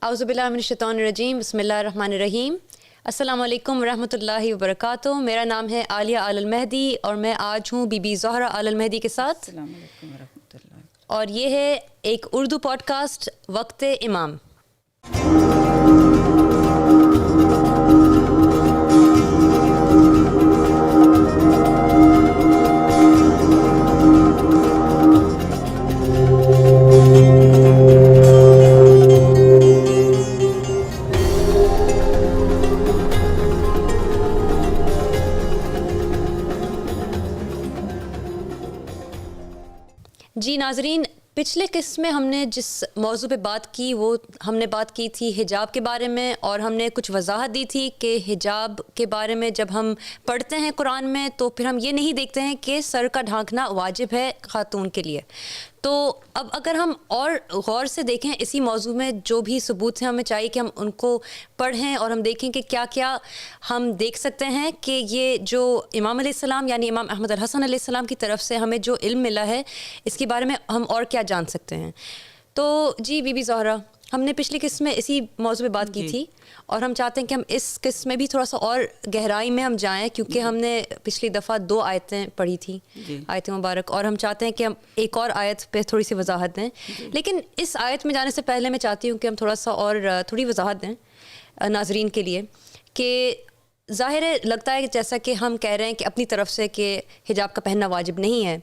اعوذ باللہ من الشیطان الرجیم، بسم اللہ الرحمن الرحیم۔ السلام علیکم ورحمۃ اللہ وبرکاتہ۔ میرا نام ہے عالیہ آل المہدی اور میں آج ہوں بی بی زہرہ آل المہدی کے ساتھ۔ السلام علیکم ورحمۃ اللہ۔ اور یہ ہے ایک اردو پوڈ کاسٹ وقت امام۔ جی ناظرین، پچھلے قسط میں ہم نے جس موضوع پہ بات کی وہ ہم نے بات کی تھی حجاب کے بارے میں، اور ہم نے کچھ وضاحت دی تھی کہ حجاب کے بارے میں جب ہم پڑھتے ہیں قرآن میں تو پھر ہم یہ نہیں دیکھتے ہیں کہ سر کا ڈھانکنا واجب ہے خاتون کے لیے۔ تو اب اگر ہم اور غور سے دیکھیں اسی موضوع میں جو بھی ثبوت ہیں، ہمیں چاہیے کہ ہم ان کو پڑھیں اور ہم دیکھیں کہ کیا کیا ہم دیکھ سکتے ہیں کہ یہ جو امام علیہ السلام یعنی امام احمد الحسن علیہ السلام کی طرف سے ہمیں جو علم ملا ہے اس کے بارے میں ہم اور کیا جان سکتے ہیں۔ تو جی بی بی زہرہ، ہم نے پچھلی قسط میں اسی موضوع پہ بات کی تھی اور ہم چاہتے ہیں کہ ہم اس قسط میں بھی تھوڑا سا اور گہرائی میں ہم جائیں، کیونکہ ہم نے پچھلی دفعہ 2 آیتیں پڑھی تھیں، آیت مبارک، اور ہم چاہتے ہیں کہ ہم ایک اور آیت پہ تھوڑی سی وضاحت دیں۔ لیکن اس آیت میں جانے سے پہلے میں چاہتی ہوں کہ ہم تھوڑا سا اور تھوڑی وضاحت دیں ناظرین کے لیے کہ ظاہر ہے لگتا ہے کہ جیسا کہ ہم کہہ رہے ہیں کہ اپنی طرف سے کہ حجاب کا پہننا واجب نہیں ہے،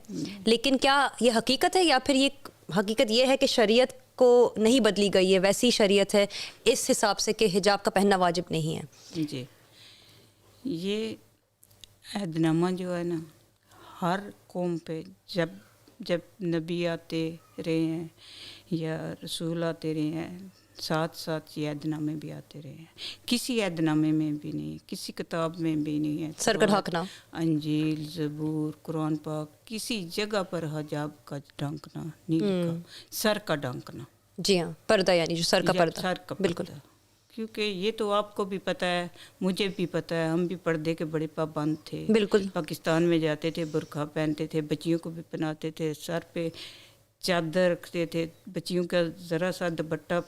لیکن کیا یہ حقیقت ہے یا پھر یہ حقیقت یہ ہے کہ شریعت کو نہیں بدلی گئی ہے، ویسی شریعت ہے اس حساب سے کہ حجاب کا پہننا واجب نہیں ہے؟ جی، یہ عہد نامہ جو ہے نا، ہر قوم پہ جب نبی آتے رہے ہیں یا رسول آتے رہے ہیں، ساتھ ساتھ یہ عہد نامے بھی آتے رہے ہیں۔ کسی عہد نامے میں بھی نہیں، کسی کتاب میں بھی نہیں ہے سر کا ڈھانکنا، انجیل، زبور، قرآن پاک، کسی جگہ پر حجاب کا ڈھانکنا نہیں لکھا، سر کا ڈھانکنا۔ جی ہاں، پردہ یعنی جو سر کا پردہ، سر کا بالکل، پردہ۔ کیونکہ یہ تو آپ کو بھی پتہ ہے، مجھے بھی پتہ ہے، ہم بھی پردے کے بڑے پابند تھے۔ بالکل، پاکستان میں جاتے تھے برقع پہنتے تھے، بچیوں کو بھی پہناتے تھے، سر پہ چادر رکھتے تھے، بچیوں کا ذرا سا دوپٹہ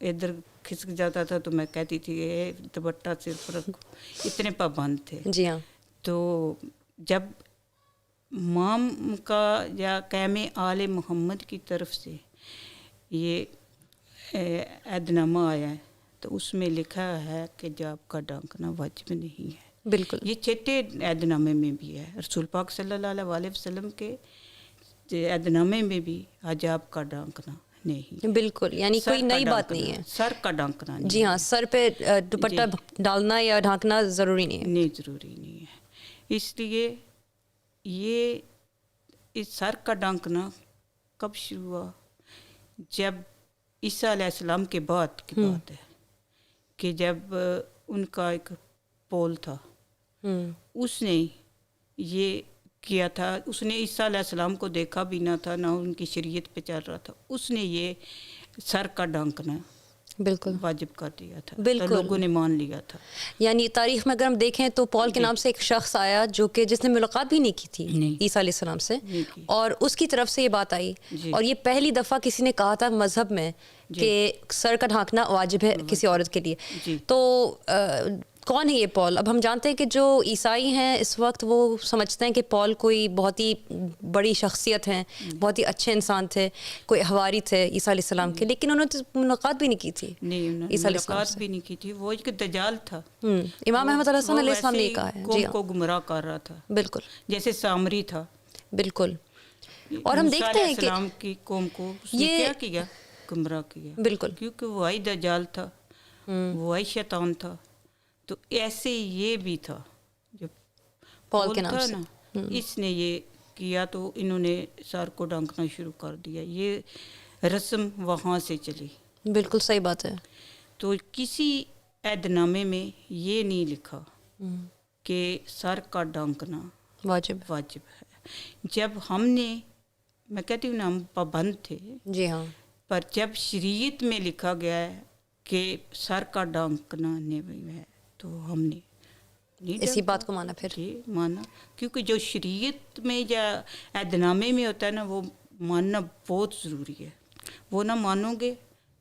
ادھر کھسک جاتا تھا تو میں کہتی تھی اے دوپٹہ صرف رکھو، اتنے پابند تھے۔ جی ہاں، تو جب امام کا یا قائم آل محمد کی طرف سے یہ عہد نامہ آیا ہے تو اس میں لکھا ہے کہ حجاب کا ڈھانکنا واجب نہیں ہے۔ بالکل، یہ چھٹے عہد نامے میں بھی ہے، رسول پاک صلی اللہ علیہ وسلم کے عہد نامے میں بھی حجاب کا ڈھانکنا نہیں، بالکل، یعنی کوئی نئی بات نہیں ہے، سر کا ڈھانکنا نہیں۔ جی ہاں، سر پہ دوپٹہ ڈالنا یا ڈھانکنا ضروری نہیں ہے، نہیں ضروری نہیں ہے۔ اس لیے یہ اس سر کا ڈھانکنا کب شروع ہوا؟ جب عیسیٰ علیہ السلام کے بعد کی بات ہے کہ جب ان کا ایک پول تھا، اس نے یہ کیا تھا، اس نے عیسیٰ علیہ السلام کو دیکھا بھی نہ تھا، نہ ان کی شریعت پہ چل رہا تھا، اس نے یہ سر کا ڈھانکنا بالکل واجب کر دیا تھا، بالکل، تو لوگوں نے مان لیا تھا۔ یعنی تاریخ میں اگر ہم دیکھیں تو پال کے نام سے ایک شخص آیا جو کہ جس نے ملاقات بھی نہیں کی تھی عیسیٰ علیہ السلام سے، اور اس کی طرف سے یہ بات آئی، اور یہ پہلی دفعہ کسی نے کہا تھا مذہب میں کہ سر کا ڈھانکنا واجب ہے کسی عورت کے لیے۔ تو کون ہے یہ پال؟ اب ہم جانتے ہیں کہ جو عیسائی ہیں اس وقت وہ سمجھتے ہیں کہ پال کوئی بہت ہی بڑی شخصیت ہیں، بہت ہی اچھے انسان تھے، کوئی حواری تھے عیسیٰ علیہ السلام کے، لیکن انہوں نے ملاقات بھی نہیں کی تھی، نہیں ملاقات بھی نہیں کی تھی، وہ ایک دجال تھا۔ امام احمد الحسن علیہ السلام نے یہ کہا ہے، قوم کو گمراہ کر رہا تھا، بالکل جیسے سامری تھا، بالکل۔ اور ہم دیکھتے ہیں کہ السلام کی قوم کو اس نے کیا کیا؟ گمراہ کیا، بالکل، کیونکہ وہی دجال تھا، وہی شیطان تھا۔ تو ایسے یہ بھی تھا جو پال کے نام سے اس نے یہ کیا تو انہوں نے سر کو ڈھانکنا شروع کر دیا، یہ رسم وہاں سے چلی۔ بالکل صحیح بات ہے۔ تو کسی عہد نامے میں یہ نہیں لکھا کہ سر کا ڈھانکنا واجب ہے۔ جب ہم نے، میں کہتی ہوں نا، ہم پابند تھے، جی ہاں، پر جب شریعت میں لکھا گیا ہے کہ سر کا ڈھانکنا نہیں ہے تو ہم نے اسی بات کو مانا، پھر جی مانا، کیونکہ جو شریعت میں یا عہد نامے میں ہوتا ہے نا وہ ماننا بہت ضروری ہے، وہ نہ مانو گے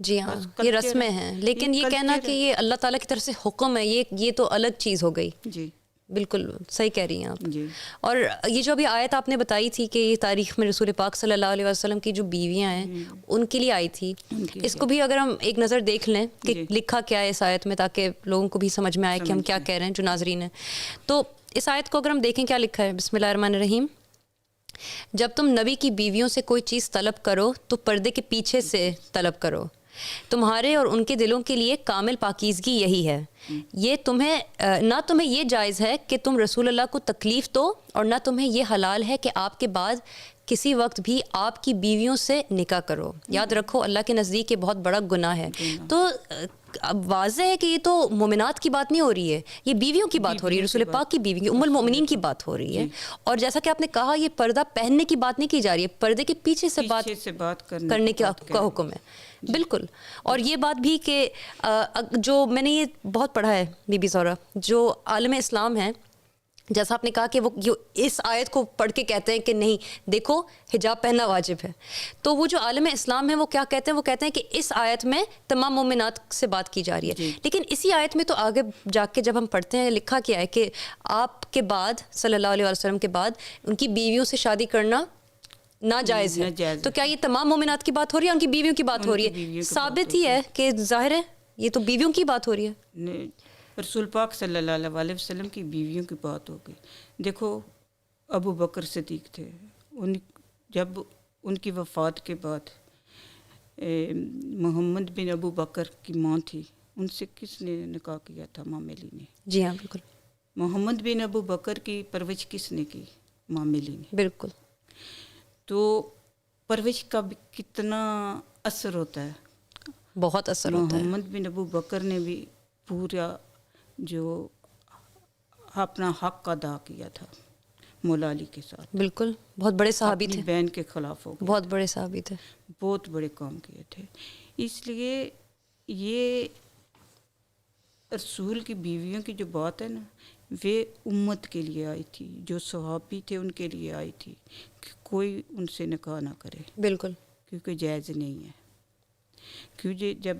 جی ہاں بس یہ کرتے رسمیں رہے. ہیں، لیکن یہ کہنا کرتے کہ رہے. یہ اللہ تعالیٰ کی طرف سے حکم ہے، یہ تو الگ چیز ہو گئی. جی بالکل صحیح کہہ رہی ہیں آپ. جی اور یہ جو ابھی آیت آپ نے بتائی تھی کہ یہ تاریخ میں رسول پاک صلی اللہ علیہ وسلم کی جو بیویاں ہیں ان کے لیے آئی تھی، ان کے اس کو بھی اگر ہم ایک نظر دیکھ لیں کہ جی. لکھا کیا ہے اس آیت میں، تاکہ لوگوں کو بھی سمجھ میں آئے کہ ہم سمجھ کیا میں. کہہ رہے ہیں جو ناظرین ہیں. تو اس آیت کو اگر ہم دیکھیں کیا لکھا ہے، بسم اللہ الرحمن الرحیم. جب تم نبی کی بیویوں سے کوئی چیز طلب کرو تو پردے کے پیچھے سے طلب کرو، تمہارے اور ان کے دلوں کے لیے کامل پاکیزگی یہی ہے. یہ نہ تمہیں یہ جائز ہے کہ تم رسول اللہ کو تکلیف دو، اور نہ تمہیں یہ حلال ہے کہ آپ کے بعد کسی وقت بھی آپ کی بیویوں سے نکاح کرو. یاد رکھو اللہ کے نزدیک یہ بہت بڑا گناہ ہے. تو اب واضح ہے کہ یہ تو مومنات کی بات نہیں ہو رہی ہے، یہ بیویوں کی بات ہو رہی ہے، رسول پاک کی بیوی کی، ام المؤمنین کی بات ہو رہی ہے. اور جیسا کہ آپ نے کہا یہ پردہ پہننے کی بات نہیں کی جا رہی ہے، پردے کے پیچھے سے بات کرنے کا حکم ہے. بالکل. اور یہ بات بھی کہ جو میں نے یہ بہت پڑھا ہے بی بی زہرا، جو عالم اسلام ہیں، جیسا آپ نے کہا کہ وہ اس آیت کو پڑھ کے کہتے ہیں کہ نہیں دیکھو حجاب پہننا واجب ہے، تو وہ جو عالم اسلام ہیں وہ کیا کہتے ہیں، وہ کہتے ہیں کہ اس آیت میں تمام مومنات سے بات کی جا رہی ہے. لیکن اسی آیت میں تو آگے جا کے جب ہم پڑھتے ہیں لکھا کیا ہے کہ آپ کے بعد صلی اللہ علیہ وسلم کے بعد ان کی بیویوں سے شادی کرنا ناجائز ہے. تو کیا یہ تمام مومنات کی بات ہو رہی ہے، ان کی بیویوں کی بات ہو رہی ہے؟ ثابت ہی ہے کہ ظاہر ہے یہ تو بیویوں کی بات ہو رہی ہے. رسول پاک صلی اللہ علیہ وسلم کی بیویوں کی بات ہو گئی. دیکھو ابو بکر صدیق تھے، جب ان کی وفات کے بعد محمد بن ابو بکر کی ماں تھی، ان سے کس نے نکاح کیا تھا؟ ماں میلی نے. جی ہاں بالکل. محمد بن ابو بکر کی پرورش کس نے کی؟ ماں میلی نے. بالکل. تو پرورش کا بھی کتنا اثر ہوتا ہے. بہت اثر ہوتا ہے. محمد بن ابو بکر نے بھی پورا جو اپنا حق ادا کیا تھا مولا علی کے ساتھ. بالکل. بہت بڑے صحابی اپنی تھے، بہن کے خلاف ہو گئے، بہت بڑے صحابی تھے، بہت بڑے کام کیے تھے. اس لیے یہ رسول کی بیویوں کی جو بات ہے نا، وہ امت کے لیے آئی تھی، جو صحابی تھے ان کے لیے آئی تھی کہ کوئی ان سے نکاح نہ کرے. بالکل. کیونکہ جائز نہیں ہے. کیونکہ جب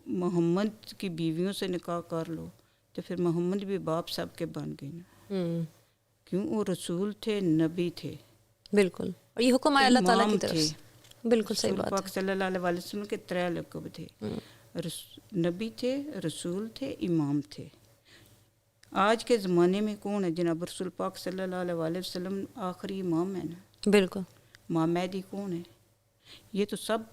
محمد کی بیویوں سے نکاح کر لو تو پھر محمد بھی باپ سب کے بن گئے نا. کیوں؟ وہ رسول تھے، نبی تھے. بالکل. اور یہ حکم آیا اللہ تعالیٰ کی طرف سے. بالکل صحیح بات ہے. رسول پاک صلی اللہ علیہ وسلم کے 3 لقب تھے، نبی تھے، رسول تھے، امام تھے. آج کے زمانے میں کون ہے جناب؟ رسول پاک صلی اللہ علیہ وسلم آخری امام ہے نا. بالکل. ماں مہدی کون ہے؟ یہ تو سب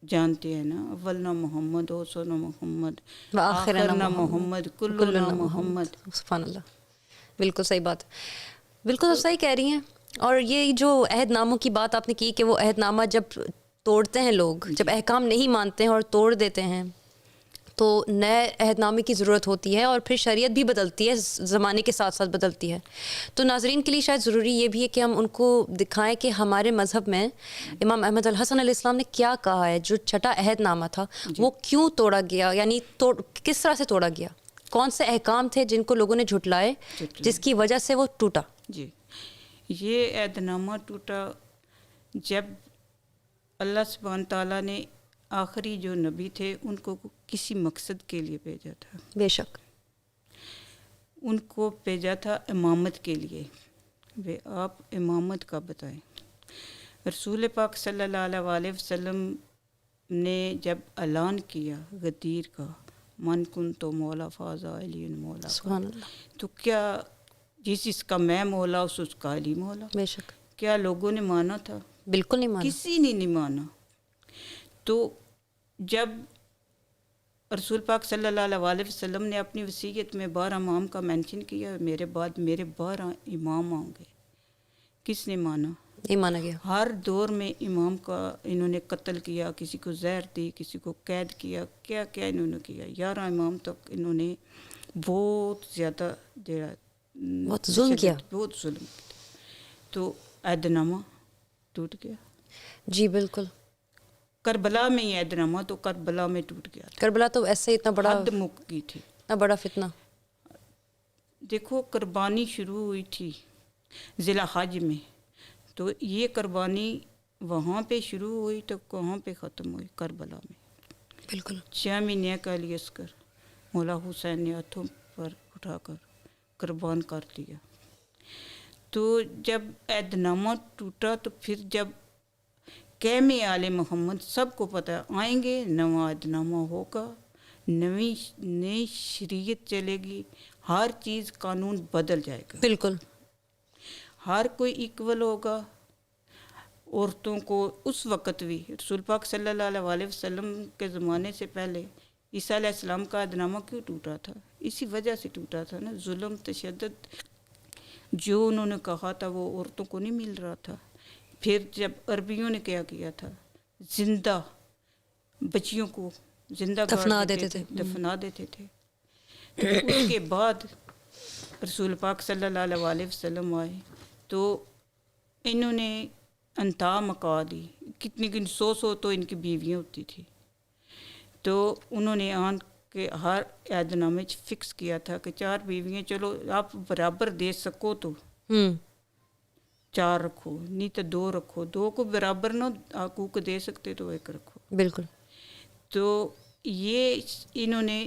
جانتے ہیں نا. اولنا محمد، اوسنا محمد، آخرنا محمد، کلنا محمد. سبحان اللہ. بالکل صحیح بات. بالکل آپ صحیح کہہ رہی ہیں. اور یہ جو عہد ناموں کی بات آپ نے کی کہ وہ عہد نامہ جب توڑتے ہیں لوگ، جب احکام نہیں مانتے ہیں اور توڑ دیتے ہیں تو نئے عہد نامے کی ضرورت ہوتی ہے، اور پھر شریعت بھی بدلتی ہے، زمانے کے ساتھ ساتھ بدلتی ہے. تو ناظرین کے لیے شاید ضروری یہ بھی ہے کہ ہم ان کو دکھائیں کہ ہمارے مذہب میں امام احمد الحسن علیہ السلام نے کیا کہا ہے. جو چھٹا عہد نامہ تھا وہ کیوں توڑا گیا، یعنی کس طرح سے توڑا گیا، کون سے احکام تھے جن کو لوگوں نے جھٹلائے جس کی وجہ سے وہ ٹوٹا. جی یہ عہد نامہ ٹوٹا جب اللہ سبحانہ تعالیٰ نے آخری جو نبی تھے ان کو کسی مقصد کے لیے بھیجا تھا. بے شک. ان کو بھیجا تھا امامت کے لیے. آپ امامت کا بتائیں. رسول پاک صلی اللہ علیہ وسلم نے جب اعلان کیا غدیر کا، من کن تو مولا فاضا علی مولا، سبحان اللہ. تو کیا جس کا میں مولا اس کا علی مولا؟ بے شک. کیا لوگوں نے مانا تھا؟ بالکل نہیں مانا. کسی نے نہیں مانا. تو جب رسول پاک صلی اللہ علیہ وسلم نے اپنی وصیت میں 12 امام کا مینشن کیا، میرے بعد میرے 12 امام آؤں گے، کس نے مانا؟ نہیں مانا گیا. ہر دور میں امام کا انہوں نے قتل کیا، کسی کو زہر دی، کسی کو قید کیا، کیا کیا انہوں نے کیا. 11 امام تک انہوں نے بہت زیادہ بہت ظلم کیا. بہت ظلم کیا. تو عہد نامہ ٹوٹ گیا. جی بالکل. کربلا میں ہی عہد نامہ تو کربلا میں ٹوٹ گیا. کربلا تو ایسے اتنا بڑا حد مک گئی تھی، اتنا بڑا فتنہ. دیکھو قربانی شروع ہوئی تھی ذی الحج میں، تو یہ قربانی وہاں پہ شروع ہوئی تو کہاں پہ ختم ہوئی؟ کربلا میں. بالکل 6 مہینے کا علی عسکر مولا حسین نے ہاتھوں پر اٹھا کر قربان کر دیا. تو جب عہد نامہ ٹوٹا تو پھر جب قیم آل محمد سب کو پتہ آئیں گے، نواں عہد نامہ ہوگا، نئی شریعت چلے گی، ہر چیز قانون بدل جائے گا، بالکل ہر کوئی ایکول ہوگا. عورتوں کو اس وقت بھی رسول پاک صلی اللہ علیہ وسلم کے زمانے سے پہلے عیسیٰ علیہ السلام کا عہد نامہ کیوں ٹوٹا تھا؟ اسی وجہ سے ٹوٹا تھا نا، ظلم تشدد جو انہوں نے کہا تھا وہ عورتوں کو نہیں مل رہا تھا. پھر جب عربیوں نے کیا کیا تھا، زندہ بچیوں کو زندہ دفنا گاڑ دیتے تھے. دفنا دیتے تھے. تو اس کے بعد رسول پاک صلی اللہ علیہ وسلم آئے تو انہوں نے انتا مکا دی، کتنی 100 تو ان کی بیویاں ہوتی تھی. تو انہوں نے آن کے ہر عہد نامے فکس کیا تھا کہ 4 بیویاں چلو آپ برابر دے سکو تو 4 رکھو، نہیں تو 2 رکھو، 2 کو برابر نہ حقوق دے سکتے تو 1 رکھو. بالکل. تو یہ انہوں نے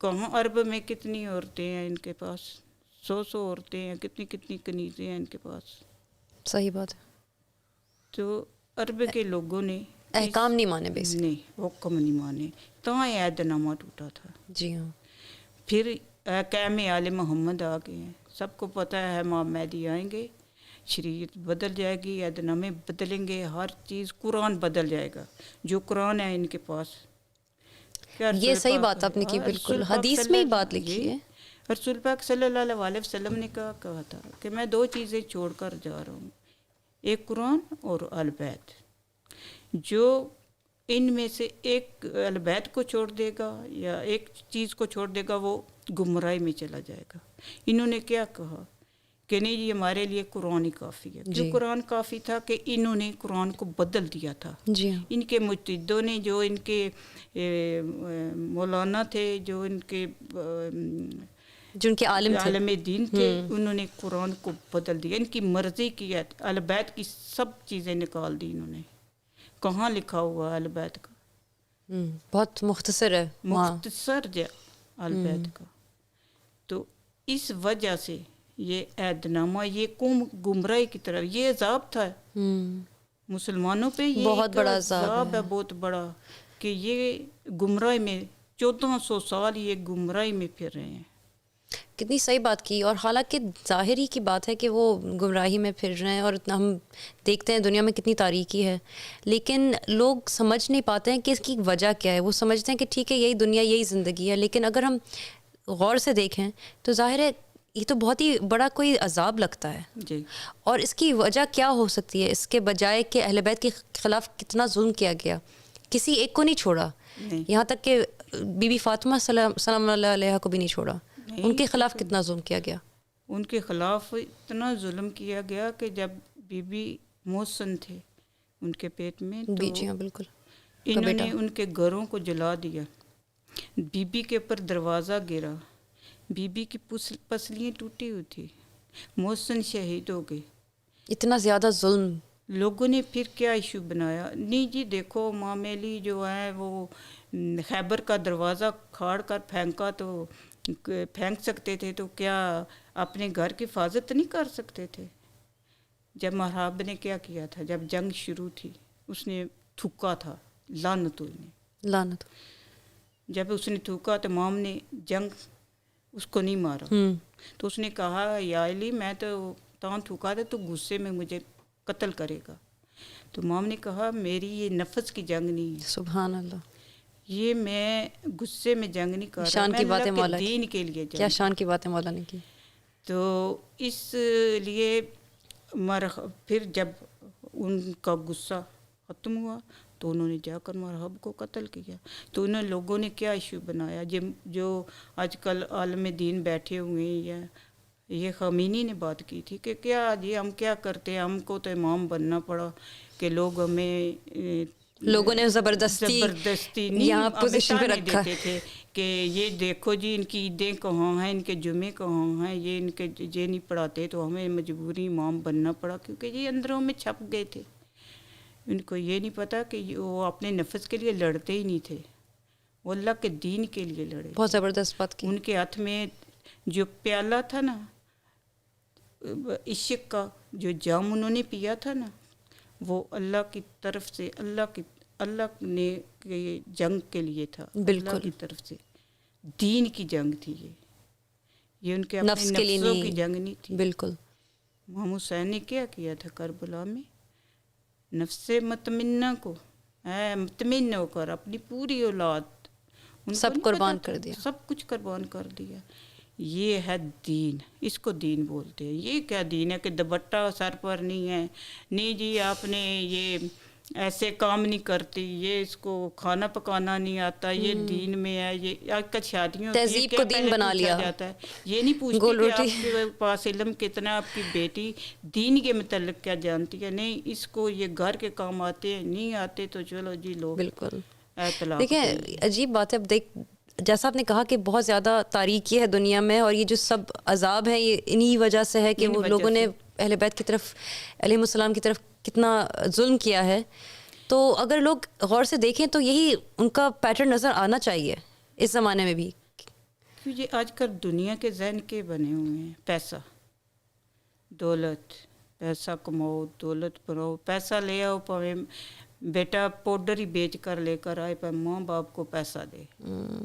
کہاں، عرب میں کتنی عورتیں ہیں ان کے پاس، 100 عورتیں ہیں، کتنی کنیزیں ہیں ان کے پاس. صحیح بات ہے. تو عرب کے لوگوں نے احکام نہیں مانے، بیسکلی نہیں حکم نہیں مانے، تو عہد نامہ ٹوٹا تھا. جی ہاں. پھر قیم آل محمد آ گئے ہیں، سب کو پتہ ہے امام مہدی آئیں گے، شریعت بدل جائے گی، عہد نامے بدلیں گے، ہر چیز، قرآن بدل جائے گا. جو قرآن ہے ان کے پاس، یہ صحیح بات آپ نے کی، بالکل حدیث میں ہی بات لکھی ہے. رسول پاک صلی اللہ علیہ وسلم نے کہا تھا کہ میں 2 چیزیں چھوڑ کر جا رہا ہوں، ایک قرآن اور اہل بیت. جو ان میں سے ایک اہل بیت کو چھوڑ دے گا یا ایک چیز کو چھوڑ دے گا وہ گمراہی میں چلا جائے گا. انہوں نے کیا کہا کہ نہیں جی ہمارے لیے قرآن ہی کافی ہے. کیوں قرآن کافی تھا؟ کہ انہوں نے قرآن کو بدل دیا تھا. جی ہاں. ان کے مجتہدوں نے، جو ان کے مولانا تھے، جو ان کے جن کے عالم دین تھے، انہوں نے قرآن کو بدل دیا، ان کی مرضی کی ہے. اہل بیت کی سب چیزیں نکال دی انہوں نے. کہاں لکھا ہوا اہل بیت کا؟ بہت مختصر ہے، مختصر ہے اہل بیت کا. تو اس وجہ سے یہ عہد نامہ، یہ قوم گمراہی کی طرف، یہ عذاب تھا مسلمانوں پہ. یہ بہت بڑا عذاب ہے، بہت بڑا، کہ یہ گمراہی میں 1400 سال یہ گمراہی میں پھر رہے ہیں. کتنی صحیح بات کی. اور حالانکہ ظاہر ہی کی بات ہے کہ وہ گمراہی میں پھر رہے ہیں، اور ہم دیکھتے ہیں دنیا میں کتنی تاریکی ہے، لیکن لوگ سمجھ نہیں پاتے ہیں کہ اس کی وجہ کیا ہے. وہ سمجھتے ہیں کہ ٹھیک ہے یہی دنیا، یہی زندگی ہے، لیکن اگر ہم غور سے دیکھیں تو ظاہر ہے یہ تو بہت ہی بڑا کوئی عذاب لگتا ہے. جی. اور اس کی وجہ کیا ہو سکتی ہے؟ اس کے بجائے کہ اہل بیت کے خلاف کتنا ظلم کیا گیا، کسی ایک کو نہیں چھوڑا، یہاں تک کہ بی بی فاطمہ سلام اللہ علیہ کو بھی نہیں چھوڑا. ان کے خلاف کتنا ظلم کیا گیا. ان کے خلاف اتنا ظلم کیا گیا کہ جب بی بی محسن تھے ان کے پیٹ میں، تو جی ہاں بالکل، انہوں نے ان کے گھروں کو جلا دیا. بی بی کے اوپر دروازہ گرا، بی بی کی پسلیاں ٹوٹی ہوئی تھی، محسن شہید ہو گئے. اتنا زیادہ ظلم. لوگوں نے پھر کیا ایشو بنایا، نہیں جی دیکھو معاملی جو ہے وہ خیبر کا دروازہ کھاڑ کر پھینکا تو پھینک سکتے تھے، تو کیا اپنے گھر کی حفاظت نہیں کر سکتے تھے؟ جب مرحب نے کیا کیا تھا، جب جنگ شروع تھی اس نے تھوکا تھا، لعنت. جب اس نے تھوکا تو امام نے جنگ اس کو نہیں مارا. تو اس نے کہا یا علی میں تو تھوکا تھا، تو غصے میں مجھے قتل کرے گا. تو امام نے کہا میری یہ نفس کی جنگ نہیں ہے. سبحان اللہ. یہ میں غصے میں جنگ نہیں کر رہا، شان کی باتیں مولا کی، دین کے لیے جنگ. کیا شان کی باتیں مولا نے کی. تو اس لیے پھر جب ان کا غصہ ختم ہوا تو انہوں نے جا کر مرحب کو قتل کیا. تو انہوں لوگوں نے کیا ایشو بنایا، جو آج کل عالم دین بیٹھے ہوئے ہیں، یا یہ خمینی نے بات کی تھی کہ کیا جی ہم کیا کرتے ہیں، ہم کو تو امام بننا پڑا، کہ لوگ ہمیں لوگوں نے زبردستی یہاں پوزیشن پہ رکھا دیتے تھے کہ یہ دیکھو جی ان کی عیدیں کہاں ہیں، ان کے جمعے کہاں ہیں، یہ ان کے یہ نہیں پڑھاتے، تو ہمیں مجبوری امام بننا پڑا، کیونکہ یہ اندروں میں چھپ گئے تھے. ان کو یہ نہیں پتا کہ وہ اپنے نفس کے لیے لڑتے ہی نہیں تھے، وہ اللہ کے دین کے لیے لڑے. بہت زبردست بات کی. ان کے ہاتھ میں جو پیالہ تھا نا عشق کا، جو جام انہوں نے پیا تھا نا، وہ اللہ کی طرف سے، اللہ نے جنگ کے لیے تھا. اللہ کی طرف سے دین کی جنگ تھی. یہ ان کے اپنے نفس کے لیے نفسوں کی جنگ نہیں تھی. بالکل. امام حسین نے کیا کیا تھا کربلا میں؟ نفس مطمئنہ کو مطمئن ہو کر اپنی پوری اولاد سب قربان کر دیا، سب کچھ قربان کر دیا. یہ ہے دین، اس کو دین بولتے ہیں. یہ کیا دین ہے کہ دوپٹہ سر پر نہیں ہے، نہیں جی آپ نے یہ ایسے کام نہیں کرتی، یہ اس کو کھانا پکانا نہیں آتا، یہ دین میں ہے. یہ آج کل شادیوں تہذیب کو دین بنا لیا جاتا ہے. یہ نہیں پوچھتی کہ آپ کے پاس علم کتنا، آپ کی بیٹی دین کے متعلق کیا جانتی ہے. نہیں، اس کو یہ گھر کے کام آتے ہیں، نہیں آتے تو چلو جی لو. بالکل. دیکھیں عجیب بات ہے، اب دیکھ جیسا آپ نے کہا کہ بہت زیادہ تاریکی ہے دنیا میں، اور یہ جو سب عذاب ہیں یہ انہی وجہ سے ہے کہ وہ لوگوں نے اہل بیت کی طرف، علیہ السلام کی طرف کتنا ظلم کیا ہے. تو اگر لوگ غور سے دیکھیں تو یہی ان کا پیٹرن نظر آنا چاہیے اس زمانے میں بھی. کیونکہ آج کل دنیا کے ذہن کے بنے ہوئے ہیں، پیسہ، دولت، پیسہ کماؤ، دولت بناؤ، پیسہ لے آؤ، پاویں بیٹا پاؤڈر ہی بیچ کر لے کر آئے، پر ماں باپ کو پیسہ دے.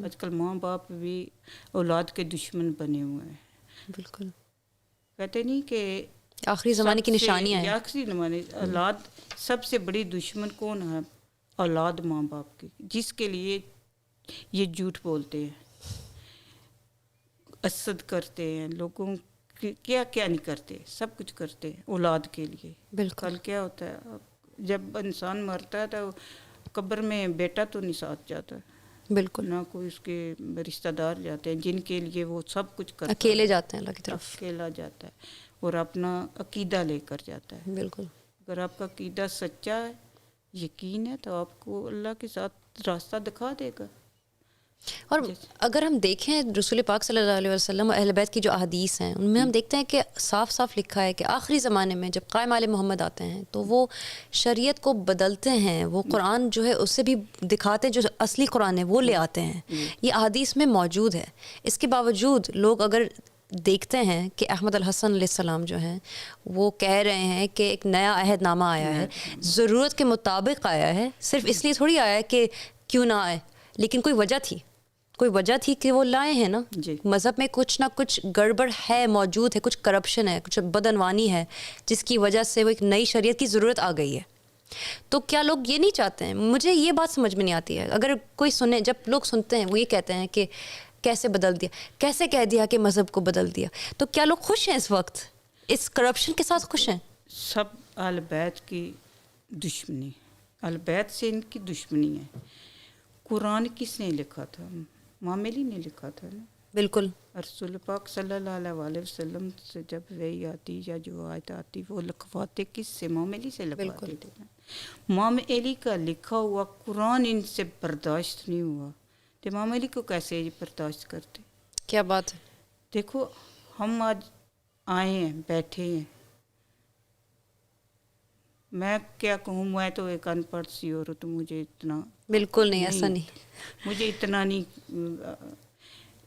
آج کل ماں باپ بھی اولاد کے دشمن بنے ہوئے ہیں. بالکل. کہتے نہیں کہ آخری زمانے کی نشانیاں ہیں. آخری زمانے اولاد سب سے بڑی دشمن کون ہے؟ اولاد ماں باپ کی، جس کے لیے یہ جھوٹ بولتے ہیں، حسد کرتے ہیں، لوگوں کیا کیا نہیں کرتے، سب کچھ کرتے ہیں اولاد کے لیے. بالکل. کل کیا ہوتا ہے جب انسان مرتا ہے تو قبر میں بیٹا تو نہیں ساتھ جاتا. بالکل. نہ کوئی اس کے رشتہ دار جاتے ہیں جن کے لیے وہ سب کچھ کرتا ہے. اکیلے جاتے ہیں اللہ کی طرف. اکیلا جاتا ہے اور اپنا عقیدہ لے کر جاتا ہے. بالکل. اگر آپ کا عقیدہ سچا ہے، یقین ہے، تو آپ کو اللہ کے ساتھ راستہ دکھا دے گا. اور اگر ہم دیکھیں رسول پاک صلی اللہ علیہ وسلم اور اہل بیت کی جو احادیث ہیں ان میں ہم دیکھتے ہیں کہ صاف صاف لکھا ہے کہ آخری زمانے میں جب قائم آل محمد آتے ہیں تو وہ شریعت کو بدلتے ہیں، وہ قرآن جو ہے اس سے بھی دکھاتے ہیں، جو اصلی قرآن ہے وہ لے آتے ہیں. یہ احادیث میں موجود ہے. اس کے باوجود لوگ اگر دیکھتے ہیں کہ احمد الحسن علیہ السلام جو ہیں وہ کہہ رہے ہیں کہ ایک نیا عہد نامہ آیا ہے، ضرورت کے مطابق آیا ہے، صرف اس لیے تھوڑی آیا ہے کہ کیوں نہ آئے، لیکن کوئی وجہ تھی کہ وہ لائے ہیں نا. مذہب میں کچھ نہ کچھ گڑبڑ ہے، موجود ہے، کچھ کرپشن ہے، کچھ بدعنوانی ہے، جس کی وجہ سے وہ ایک نئی شریعت کی ضرورت آ گئی ہے. تو کیا لوگ یہ نہیں چاہتے ہیں؟ مجھے یہ بات سمجھ میں نہیں آتی ہے. اگر کوئی سنے، جب لوگ سنتے ہیں وہ یہ کہتے ہیں کہ کیسے بدل دیا، کیسے کہہ دیا کہ مذہب کو بدل دیا. تو کیا لوگ خوش ہیں اس وقت اس کرپشن کے ساتھ؟ خوش ہیں؟ سب اہل بیت کی دشمنی، اہل بیت سے ان کی دشمنی ہے. قرآن کس نے لکھا تھا؟ معاملی نے لکھا تھا نا. بالکل. رسول پاک صلی اللہ علیہ وسلم سے جب وحی آتی یا جو آیت آتی وہ لکھواتے کس سے؟ معاملی سے لکھواتے تھے نا. معاملی کا لکھا ہوا قرآن ان سے برداشت نہیں ہوا تو معاملی کو کیسے برداشت کرتے؟ کیا بات ہے. دیکھو ہم آج آئے ہیں، بیٹھے ہیں، میں کیا کہوں، میں تو ایک ان پڑھ سی عورت، مجھے اتنا بالکل نہیں، ایسا نہیں، مجھے اتنا نہیں.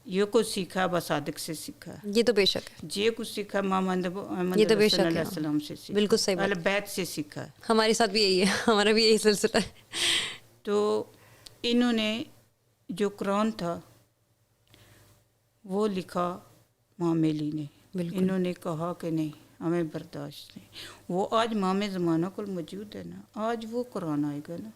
یہ کچھ سیکھا بس صادق سے سیکھا، یہ تو بے شک ہے. یہ کچھ سیکھا محمد علیہ السلام سے سیکھا، بالکل صحیح بات. اہل بیت سے سیکھا. ہمارے ساتھ بھی یہی ہے، ہمارا بھی یہی سلسلہ ہے. تو انہوں نے جو قرآن تھا وہ لکھا معاملی نے. انہوں نے کہا کہ نہیں ہمیں برداشت نہیں. وہ آج امام زمانہ کو موجود ہے نا، آج وہ قرآن آئے گا نا.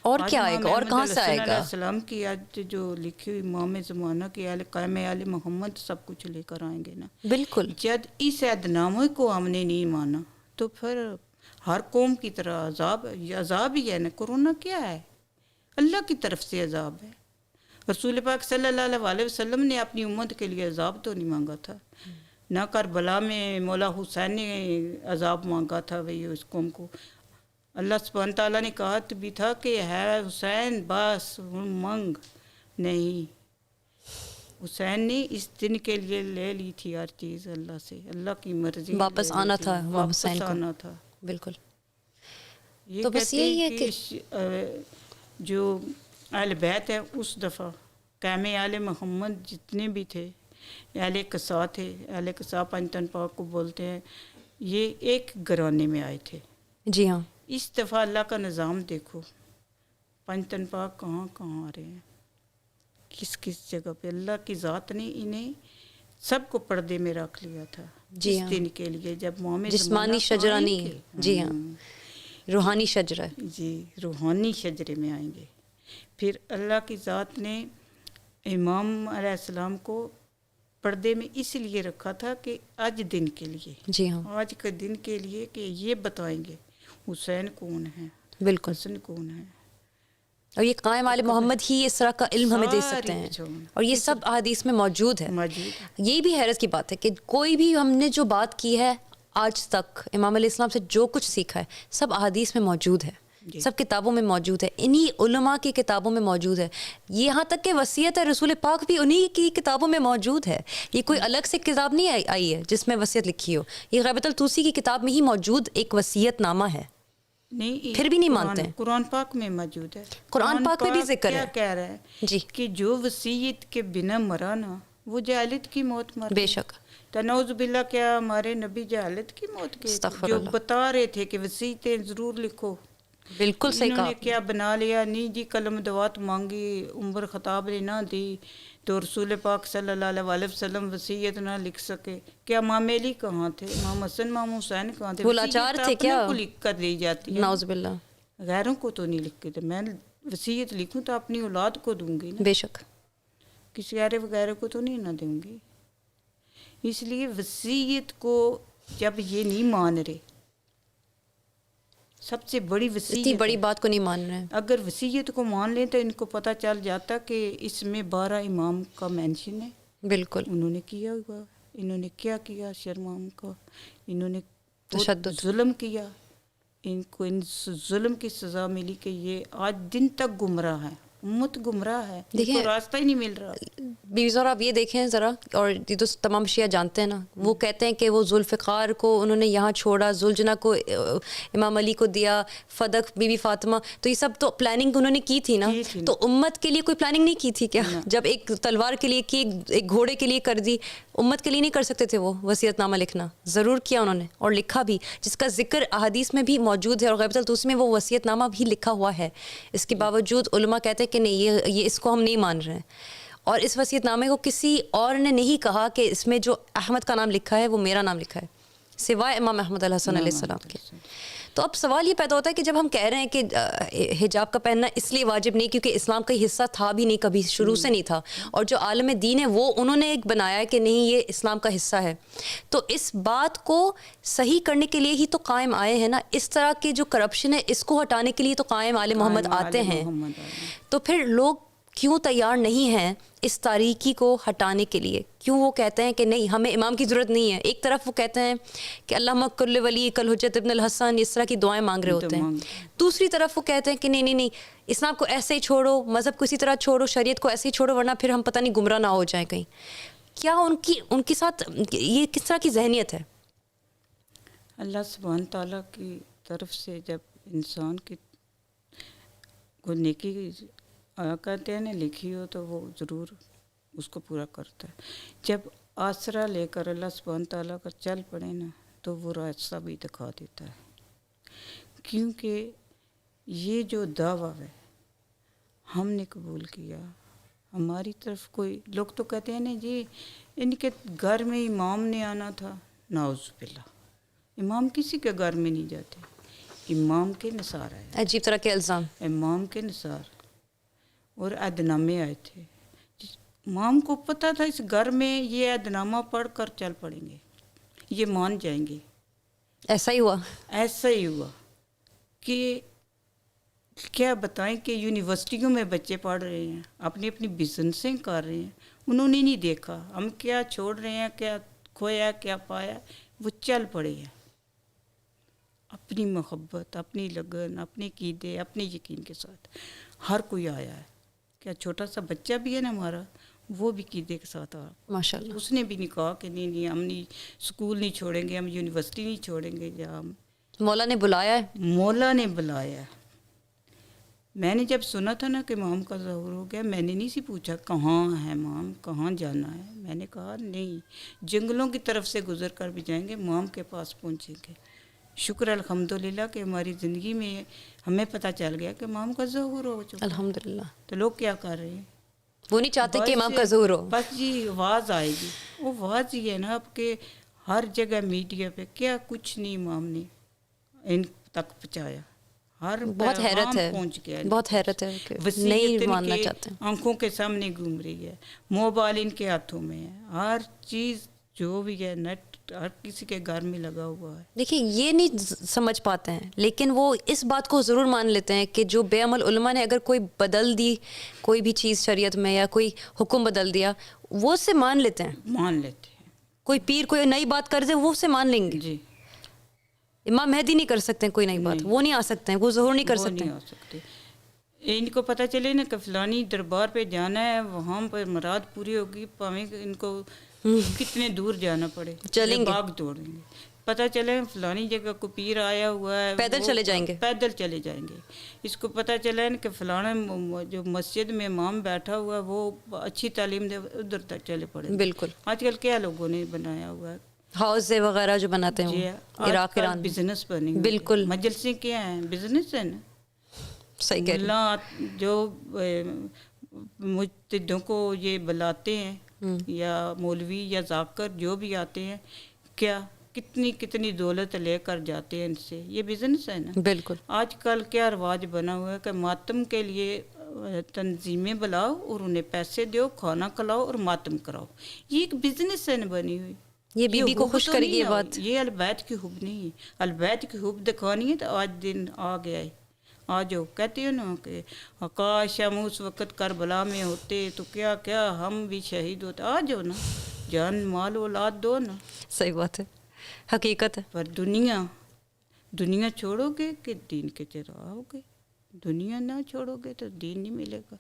اور کیا آئے گا؟ اور کہاں سے آئے گا؟ السلام کی آج جو لکھی ہوئی امام زمانہ کی قائم آل محمد سب کچھ لے کر آئیں گے نا. بالکل. جب اس عہد نامے کو ہم نے نہیں مانا تو پھر ہر قوم کی طرح عذاب ہی ہے نا. کرونا کیا ہے؟ اللہ کی طرف سے عذاب ہے. رسول پاک صلی اللہ علیہ وسلم نے اپنی امت کے لیے عذاب تو نہیں مانگا تھا. نہ کربلا میں مولا حسین نے عذاب مانگا تھا وہی اس قوم کو. اللہ سبحانہ تعالیٰ نے کہا بھی تھا کہ ہے حسین بس منگ نہیں. حسین نے اس دن کے لیے لے لی تھی ہر چیز اللہ سے، اللہ کی مرضی، واپس آنا تھا، واپس آنا تھا. بالکل. یہ تو بس کہتے یہی ہیں ہے کہ جو اہل بیت ہے اس دفعہ قائم آل محمد جتنے بھی تھے، اہل قصا تھے، اہل قصا پنجتن پاک کو بولتے ہیں، یہ ایک گھرانے میں آئے تھے. جی ہاں. اس دفعہ اللہ کا نظام دیکھو، پنجتن پاک کہاں کہاں آ رہے ہیں، کس کس جگہ پہ. اللہ کی ذات نے انہیں سب کو پردے میں رکھ لیا تھا جی اس ہاں. دن کے لیے جب مومن جسمانی زمانہ شجرہ آئیں نہیں گے. ہے. جی ہاں، روحانی شجرہ. جی روحانی شجرے میں آئیں گے. پھر اللہ کی ذات نے امام علیہ السلام کو پردے میں اس لیے رکھا تھا کہ آج دن کے لیے، جی ہاں آج کے دن کے لیے کہ یہ بتائیں گے حسین کون ہے، بالکل. حسن کون ہے. اور یہ قائم آل محمد ہی اس طرح کا علم ہمیں دے سکتے ہیں، اور یہ سب احادیث میں موجود ہے. یہ بھی حیرت کی بات ہے کہ کوئی بھی ہم نے جو بات کی ہے آج تک امام علیہ السلام سے جو کچھ سیکھا ہے سب احادیث میں موجود ہے، سب کتابوں میں موجود ہے، انہی علماء کی کتابوں میں موجود ہے. یہاں تک کہ وصیت ہے رسول پاک بھی انہی کی کتابوں میں موجود ہے. یہ کوئی الگ سے کتاب نہیں آئی ہے جس میں وصیت لکھی ہو، یہ غیبت الطوسی کی کتاب میں ہی موجود ایک وصیت نامہ ہے. نہیں پھر بھی نہیں مانتے ہیں. قرآن پاک میں موجود ہے. قرآن پاک میں بھی ذکر ہے. کیا کہہ رہا ہے جی کہ جو وصیت کے بنا مرا نا وہ جہالت کی موت مر. بے شک. تنعوذ باللہ، کیا ہمارے نبی جہالت کی موت کے جو بتا رہے تھے کہ وصیتیں ضرور لکھو. بالکل صحیح کہا. انہوں نے کیا بنا لیا، نہیں جی قلم دوات مانگی، عمر خطاب نے نہ دی تو رسول پاک صلی اللہ علیہ وسلم وصیت نہ لکھ سکے. کیا امام علی کہاں تھے، امام حسن، امام حسین کہاں تھے؟ وہ لاچار تھے کیا؟ کو لکھ کر دی جاتی ہے، نعوذ باللہ. غیروں کو تو نہیں لکھ کے. میں وصیت لکھوں تو اپنی اولاد کو دوں گی نا، بے شک. کسی غیر وغیرہ کو تو نہیں نہ دوں گی. اس لیے وصیت کو جب یہ نہیں مان رہے، سب سے بڑی وصیت، اتنی بڑی بات کو نہیں مان رہے ہیں. اگر وصیت کو مان لیں تو ان کو پتہ چل جاتا کہ اس میں 12 امام کا مینشن ہے. بالکل. انہوں نے کیا ہوا، انہوں نے کیا کیا شرمام کا، انہوں نے تشدد، ظلم کیا، ان کو ان ظلم کی سزا ملی کہ یہ آج دن تک گمراہ ہے، امت گمراہ ہے، ان کو راستہ ہی نہیں مل رہا. بیوی ذرا آپ یہ دیکھیں ذرا، اور یہ تو تمام شیعہ جانتے ہیں نا، وہ کہتے ہیں کہ وہ ذوالفقار کو انہوں نے یہاں چھوڑا، ذوالجنہ کو امام علی کو دیا، فدق بی بی فاطمہ، تو یہ سب تو پلاننگ انہوں نے کی تھی نا. تو امت کے لیے کوئی پلاننگ نہیں کی تھی کیا؟ جب ایک تلوار کے لیے کی، ایک گھوڑے کے لیے کر دی، امت کے لیے نہیں کر سکتے تھے وہ وصیت نامہ لکھنا؟ ضرور کیا انہوں نے، اور لکھا بھی، جس کا ذکر احادیث میں بھی موجود ہے، اور غیبت الطوسی میں وہ وصیت نامہ بھی لکھا ہوا ہے. اس کے باوجود علماء کہتے ہیں کہ نہیں، یہ اس کو ہم نہیں مان رہے ہیں. اور اس وصیت نامے کو کسی اور نے نہیں کہا کہ اس میں جو احمد کا نام لکھا ہے وہ میرا نام لکھا ہے، سوائے امام احمد علیہ السلام کے. تو اب سوال یہ پیدا ہوتا ہے کہ جب ہم کہہ رہے ہیں کہ حجاب کا پہننا اس لیے واجب نہیں کیونکہ اسلام کا حصہ تھا بھی نہیں، کبھی شروع سے نہیں تھا، اور جو عالم دین ہے وہ انہوں نے ایک بنایا ہے کہ نہیں یہ اسلام کا حصہ ہے، تو اس بات کو صحیح کرنے کے لیے ہی تو قائم آئے ہیں نا. اس طرح کے جو کرپشن ہے اس کو ہٹانے کے لیے تو قائم آل محمد آتے ہیں. تو پھر لوگ کیوں تیار نہیں ہیں اس تاریکی کو ہٹانے کے لیے؟ کیوں وہ کہتے ہیں کہ نہیں ہمیں امام کی ضرورت نہیں ہے؟ ایک طرف وہ کہتے ہیں کہ اللہم کل ولی کل حجت ابن الحسن، اس طرح کی دعائیں مانگ رہے ہوتے ہیں. دوسری طرف وہ کہتے ہیں کہ نہیں نہیں نہیں، اسلام کو ایسے ہی چھوڑو، مذہب کو اسی طرح چھوڑو، شریعت کو ایسے ہی چھوڑو، ورنہ پھر ہم پتہ نہیں گمراہ نہ ہو جائیں کہیں. کیا ان کے ساتھ یہ کس طرح کی ذہنیت ہے؟ اللہ سبحانہ تعالیٰ کی طرف سے جب انسان کی کوئی نیکی کہتے ہیں نا لکھی ہو تو وہ ضرور اس کو پورا کرتا ہے. جب آسرا لے کر اللہ سبحانہ تعالیٰ کا چل پڑے نا تو وہ راستہ بھی دکھا دیتا ہے. کیونکہ یہ جو دعویٰ ہے ہم نے قبول کیا، ہماری طرف کوئی لوگ تو کہتے ہیں نا جی ان کے گھر میں امام نے آنا تھا. نعوذ باللہ، امام کسی کے گھر میں نہیں جاتے، امام کے نثار آئے. عجیب طرح کے الزام. امام کے نثار اور عہدنامے آئے تھے. امام کو پتہ تھا اس گھر میں یہ عہدنامہ پڑھ کر چل پڑیں گے، یہ مان جائیں گے. ایسا ہی ہوا. ایسا ہی ہوا کہ کیا بتائیں کہ یونیورسٹیوں میں بچے پڑھ رہے ہیں، اپنی اپنی بزنسیں کر رہے ہیں. انہوں نے نہیں دیکھا ہم کیا چھوڑ رہے ہیں، کیا کھویا کیا پایا، وہ چل پڑے ہیں اپنی محبت، اپنی لگن، اپنے عقیدے، اپنے یقین کے ساتھ. ہر کوئی آیا ہے. کیا چھوٹا سا بچہ بھی ہے نا ہمارا، وہ بھی عقیدے کے ساتھ آیا ماشاءاللہ. اس نے بھی نہیں کہا کہ نہیں ہم نہیں اسکول نہیں چھوڑیں گے، ہم یونیورسٹی نہیں چھوڑیں گے، یا ہم مولا نے بلایا ہے. مولا نے بلایا. میں نے جب سنا تھا نا کہ مام کا ظہور ہو گیا، میں نے نہیں سی پوچھا کہاں ہے مام، کہاں جانا ہے. میں نے کہا نہیں، جنگلوں کی طرف سے گزر کر بھی جائیں گے، مام کے پاس پہنچیں گے. شکر الحمدللہ کہ ہماری زندگی میں ہمیں پتہ چل گیا کہ مام کا ظہور ہو چکا. الحمدللہ. تو لوگ کیا کر رہے ہیں؟ وہ نہیں چاہتے کہ بس امام کا ظہور ہو. بس جی آواز آئے گی. وہ آواز ہی ہے نا اب کہ ہر جگہ میڈیا پہ کیا کچھ نہیں امام نے ان تک پہنچایا. ہر بہت حیرت ہے، پہنچ گیا. بہت حیرت ہے کہ وسیع نہیں ماننا چاہتے. آنکھوں کے سامنے گھوم رہی ہے، موبائل ان کے ہاتھوں میں ہے، ہر چیز جو بھی ہے نیٹ ہر کسی کے گھر میں لگا ہوا ہے. دیکھیے یہ نہیں سمجھ پاتے ہیں، لیکن وہ اس بات کو ضرور مان لیتے ہیں کہ جو بے عمل علماء نے اگر کوئی بدل دی کوئی بھی چیز شریعت میں یا کوئی حکم بدل دیا، وہ اسے مان لیتے ہیں. مان لیتے ہیں. کوئی پیر کوئی نئی بات کر دے وہ اسے مان لیں گے. جی امام مہدی نہیں کر سکتے کوئی نئی بات، وہ نہیں آ سکتے ہیں، وہ ظہور نہیں کر سکتے. نہیں آ سکتے. ان کو پتہ چلے نا کہ فلانی دربار پہ جانا ہے، وہاں پر مراد پوری ہوگی، پاویں ان کو کتنے دور جانا پڑے، چلیں گے، بھاگ دوڑیں گے. پتہ چلے فلانی جگہ کو پیر آیا ہوا ہے، پیدل چلے جائیں گے، پیدل چلے جائیں گے. اس کو پتہ چلا نا کہ فلانا جو مسجد میں امام بیٹھا ہوا ہے وہ اچھی تعلیم دے، ادھر تک چلے پڑے. بالکل. آج کل کیا لوگوں نے بنایا ہوا ہے، ہاؤس وغیرہ جو بناتے ہیں عراق ایران، بزنس بنے. بالکل. مجلسیں کیا ہیں؟ بزنس ہے نا. صحیح کہہ رہے اللہ جو مجتہدوں کو یہ بلاتے ہیں یا مولوی یا ذاکر جو بھی آتے ہیں، کیا کتنی دولت لے کر جاتے ہیں ان سے. یہ بزنس ہے نا. بالکل. آج کل کیا رواج بنا ہوا ہے کہ ماتم کے لیے تنظیمیں بلاؤ اور انہیں پیسے دو، کھانا کھلاؤ اور ماتم کراؤ. یہ ایک بزنس ہے نا بنی ہوئی. یہ بی بی کو خوش کرے گی یہ بات. یہ البیت کی حب نہیں ہے. البیت کی حب دکھانی ہے تو آج دن آ گیا ہے. آج جو کہتے ہیں نا کہ کاش ہم اس وقت کربلا میں ہوتے تو کیا کیا ہم بھی شہید ہوتے. آ جاؤ نا، جان مال اولاد دو نا. صحیح بات ہے، حقیقت ہے. پر دنیا چھوڑو گے کہ دین کے چراغ گے. دنیا نہ چھوڑو گے تو دین نہیں ملے گا.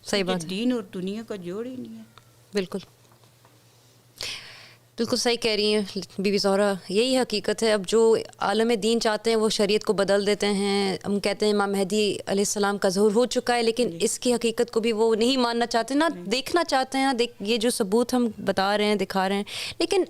صحیح بات ہے. دین اور دنیا کا جوڑ ہی نہیں ہے. بالکل بالکل صحیح کہہ رہی ہیں بی بی زہرا. یہی حقیقت ہے. اب جو عالم دین چاہتے ہیں وہ شریعت کو بدل دیتے ہیں. ہم کہتے ہیں امام مہدی علیہ السلام کا ظہور ہو چکا ہے، لیکن اس کی حقیقت کو بھی وہ نہیں ماننا چاہتے، نہ دیکھنا چاہتے ہیں. یہ جو ثبوت ہم بتا رہے ہیں، دکھا رہے ہیں، لیکن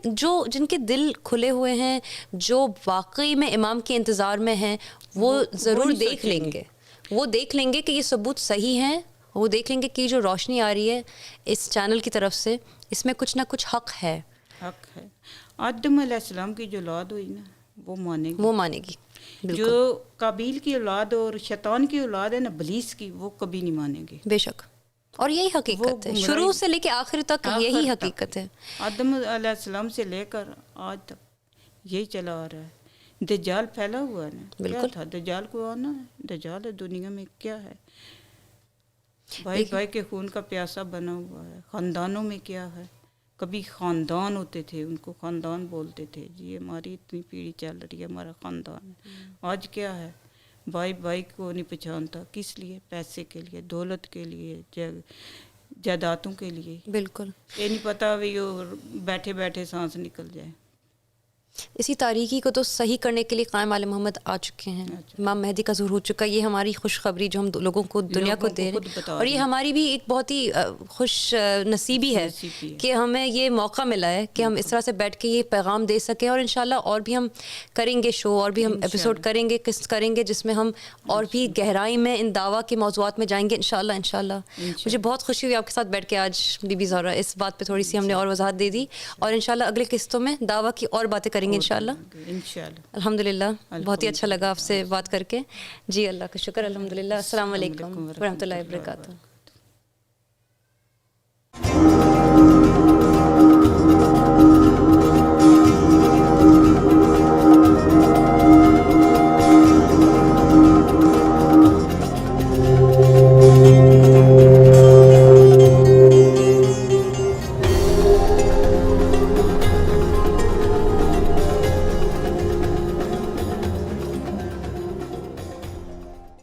جن کے دل کھلے ہوئے ہیں، جو واقعی میں امام کے انتظار میں ہیں، وہ ضرور دیکھ لیں گے. وہ دیکھ لیں گے کہ یہ ثبوت صحیح ہیں. وہ دیکھ لیں گے کہ جو روشنی آ رہی ہے اس چینل کی طرف سے، اس میں کچھ نہ کچھ حق ہے. حق ہے. آدم علیہ السلام کی جو اولاد ہوئی نا وہ مانے گی. وہ مانے گی. جو قابیل کی اولاد اور شیطان کی اولاد ہے نا ابلیس کی، وہ کبھی نہیں مانے گی. بے شک. اور یہی حقیقت ہے، شروع سے لے کے آخر تک یہی حقیقت ہے. آدم علیہ السلام سے لے کر آج تک یہی چلا آ رہا ہے. دجال پھیلا ہوا ہے نا. کیا تھا دجال کو آنا ہے؟ دجال دنیا میں کیا ہے؟ بھائی بھائی کے خون کا پیاسا بنا ہوا ہے. خاندانوں میں کیا ہے؟ کبھی خاندان ہوتے تھے، ان کو خاندان بولتے تھے، جی ہماری اتنی پیڑھی چل رہی ہے، ہمارا خاندان ہے. آج کیا ہے؟ بھائی بھائی کو نہیں پہچانتا. کس لیے؟ پیسے کے لیے، دولت کے لیے، جائیدادوں کے لیے. بالکل. یہ نہیں پتا بھی بیٹھے بیٹھے سانس نکل جائے. اسی تاریکی کو تو صحیح کرنے کے لیے قائم آل محمد آ چکے ہیں. امام مہدی کا ظہور ہو چکا. یہ ہماری خوشخبری جو ہم لوگوں کو دنیا کو دے رہے ہیں، اور یہ ہماری بھی ایک بہت ہی خوش نصیبی ہے کہ ہمیں یہ موقع ملا ہے کہ ہم اس طرح سے بیٹھ کے یہ پیغام دے سکیں. اور انشاءاللہ اور بھی ہم کریں گے شو، اور بھی ہم ایپیسوڈ کریں گے، قسط کریں گے، جس میں ہم اور بھی گہرائی میں ان دعویٰ کے موضوعات میں جائیں گے انشاءاللہ. مجھے بہت خوشی ہوئی آپ کے ساتھ بیٹھ کے آج بی بی زہرا. اس بات پہ تھوڑی سی ہم نے اور وضاحت دے دی، اور انشاءاللہ اگلے قسطوں میں دعویٰ کی اور باتیں کریں گے انشاءاللہ. الحمدللہ. بہت ہی اچھا لگا آپ سے بات کر کے. جی اللہ کا شکر. الحمدللہ. السلام علیکم ورحمۃ اللہ وبرکاتہ.